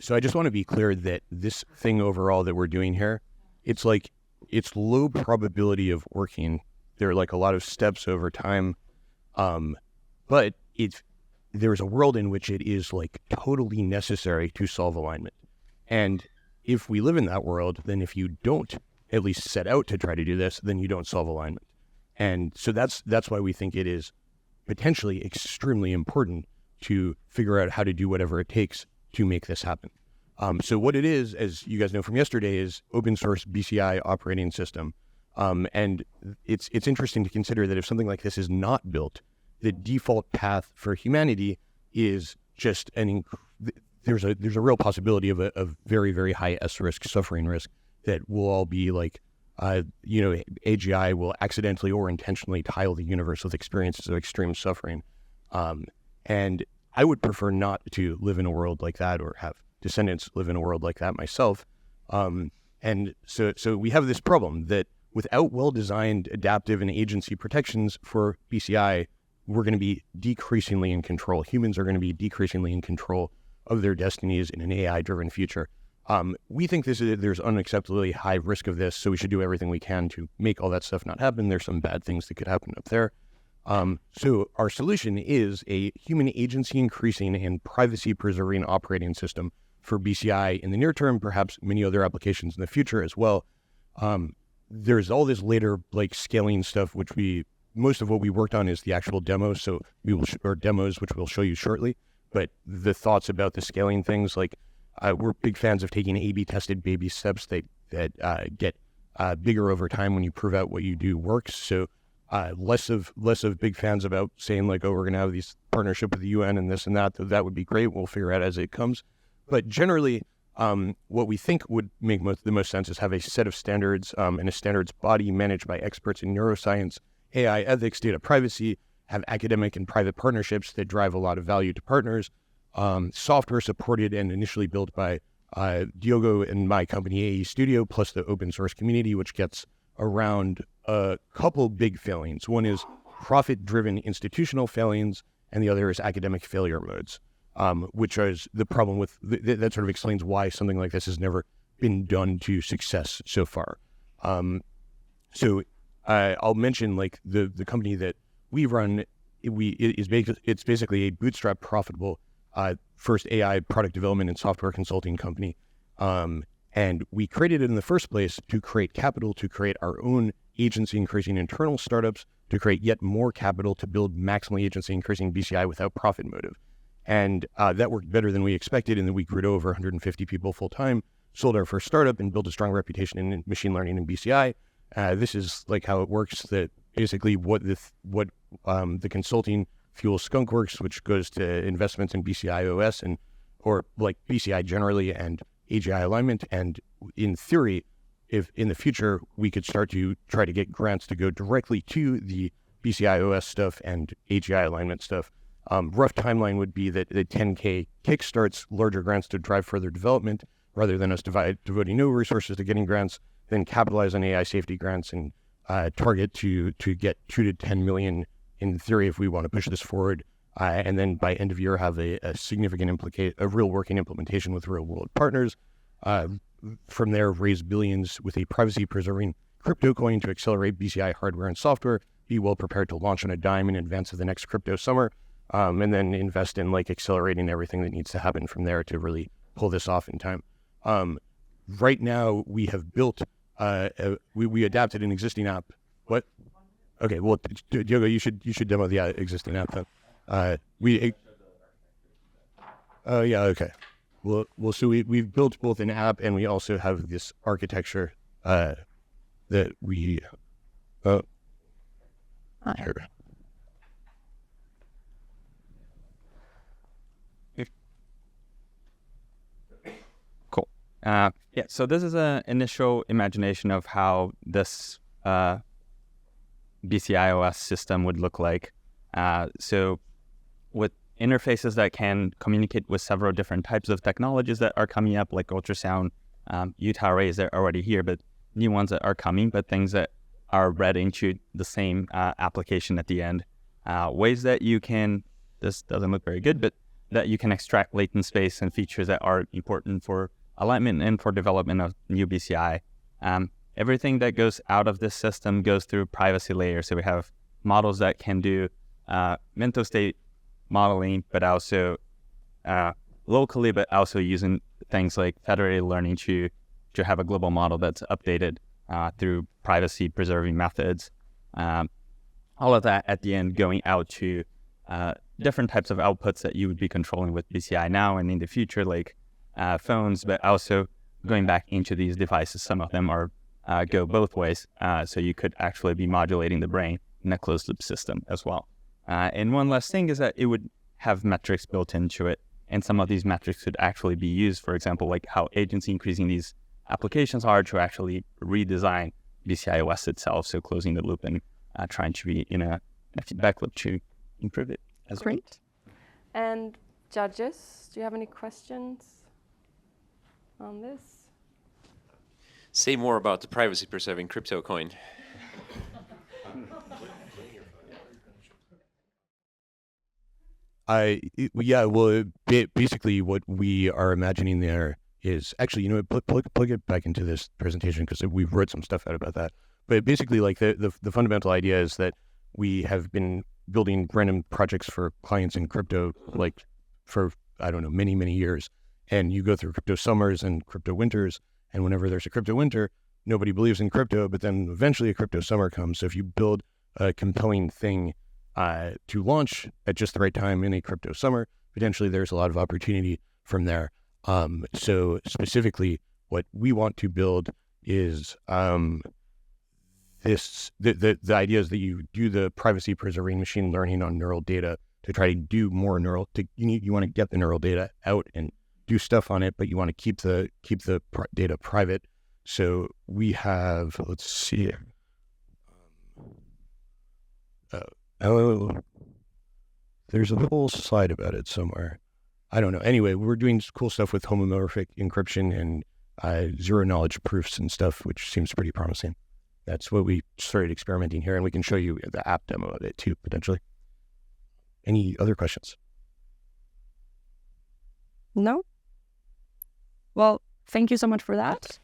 So I just want to be clear that this thing overall that we're doing here, it's low probability of working. There are like a lot of steps over time, but there's a world in which it is like totally necessary to solve alignment. And if we live in that world, then if you don't at least set out to try to do this, then you don't solve alignment. And so that's why we think it is potentially extremely important to figure out how to do whatever it takes to make this happen. So what it is, as you guys know from yesterday, is open source BCI operating system. And it's interesting to consider that if something like this is not built, the default path for humanity is just there's a real possibility of a very, very high S risk, suffering risk, that we'll all be like, AGI will accidentally or intentionally tile the universe with experiences of extreme suffering. And I would prefer not to live in a world like that or have descendants live in a world like that myself. And so we have this problem that without well-designed adaptive and agency protections for BCI, we're going to be decreasingly in control. Humans are going to be decreasingly in control of their destinies in an AI-driven future. We think there's unacceptably high risk of this, so we should do everything we can to make all that stuff not happen. There's some bad things that could happen up there. So our solution is a human agency increasing and privacy preserving operating system for BCI in the near term, perhaps many other applications in the future as well. There's all this later like scaling stuff, which most of what we worked on is the actual demos. So or demos, which we'll show you shortly. But the thoughts about the scaling things, like we're big fans of taking A/B tested baby steps that get bigger over time when you prove out what you do works. So less of big fans about saying like, oh, we're going to have these partnership with the UN and this and that. That would be great. We'll figure out as it comes. But generally, what we think would make the most sense is have a set of standards and a standards body managed by experts in neuroscience, AI ethics, data privacy, have academic and private partnerships that drive a lot of value to partners, software supported and initially built by Diogo and my company, AE Studio, plus the open source community, which gets around a couple big failings. One is profit-driven institutional failings, and the other is academic failure modes. Which is the problem with that sort of explains why something like this has never been done to success so far. So I'll mention like the company that we run. It's basically a bootstrap profitable first AI product development and software consulting company. And we created it in the first place to create capital, to create our own agency increasing internal startups, to create yet more capital to build maximally agency increasing BCI without profit motive. And that worked better than we expected, and then we grew to over 150 people full-time, sold our first startup, and built a strong reputation in machine learning and BCI. This is like how it works, that basically what the consulting fuels Skunkworks, which goes to investments in BCI OS or like BCI generally and AGI alignment. And in theory, if in the future we could start to try to get grants to go directly to the BCI OS stuff and AGI alignment stuff, rough timeline would be that the 10K kickstarts larger grants to drive further development rather than us devoting no resources to getting grants, then capitalize on AI safety grants and target to get 2 to 10 million in theory if we want to push this forward. And then by end of year have a significant a real working implementation with real world partners. From there, raise billions with a privacy preserving crypto coin to accelerate BCI hardware and software, be well prepared to launch on a dime in advance of the next crypto summer. And then invest in like accelerating everything that needs to happen from there to really pull this off in time. Right now we have built, we adapted an existing app. What? Okay, well, Diogo, you should demo the existing app then. Yeah, okay. Well, so we've built both an app and we also have this architecture that we. Here. Cool. So this is an initial imagination of how this BCI OS system would look like. So with interfaces that can communicate with several different types of technologies that are coming up, like ultrasound, Utah arrays that are already here, but new ones that are coming, but things that are read into the same application at the end. Ways that you can, this doesn't look very good, but that you can extract latent space and features that are important for alignment and for development of new BCI. Everything that goes out of this system goes through privacy layer. So we have models that can do mental state modeling, but also locally, but also using things like federated learning to have a global model that's updated through privacy preserving methods. All of that at the end going out to different types of outputs that you would be controlling with BCI now and in the future, like phones, but also going back into these devices. Some of them are go both ways, so you could actually be modulating the brain in a closed loop system as well. And one last thing is that it would have metrics built into it, and some of these metrics could actually be used, for example, like how agency increasing these applications are to actually redesign BCI OS itself, so closing the loop and trying to be in a feedback loop to improve it as well. Great. And judges, do you have any questions on this? Say more about the privacy preserving crypto coin. Basically what we are imagining there is actually, plug it back into this presentation because we wrote some stuff out about that. But basically, like the fundamental idea is that we have been building random projects for clients in crypto, like for, I don't know, many, many years. And you go through crypto summers and crypto winters. And whenever there's a crypto winter, nobody believes in crypto, but then eventually a crypto summer comes. So if you build a compelling thing to launch at just the right time in a crypto summer, potentially there's a lot of opportunity from there. So specifically, what we want to build is the idea is that you do the privacy preserving machine learning on neural data to try to do more you want to get the neural data out and do stuff on it, but you want to keep the data private. So we have, let's see, there's a whole slide about it somewhere. I don't know. Anyway, we're doing cool stuff with homomorphic encryption and zero knowledge proofs and stuff, which seems pretty promising. That's what we started experimenting here, and we can show you the app demo of it too, potentially. Any other questions? No? Well, thank you so much for that.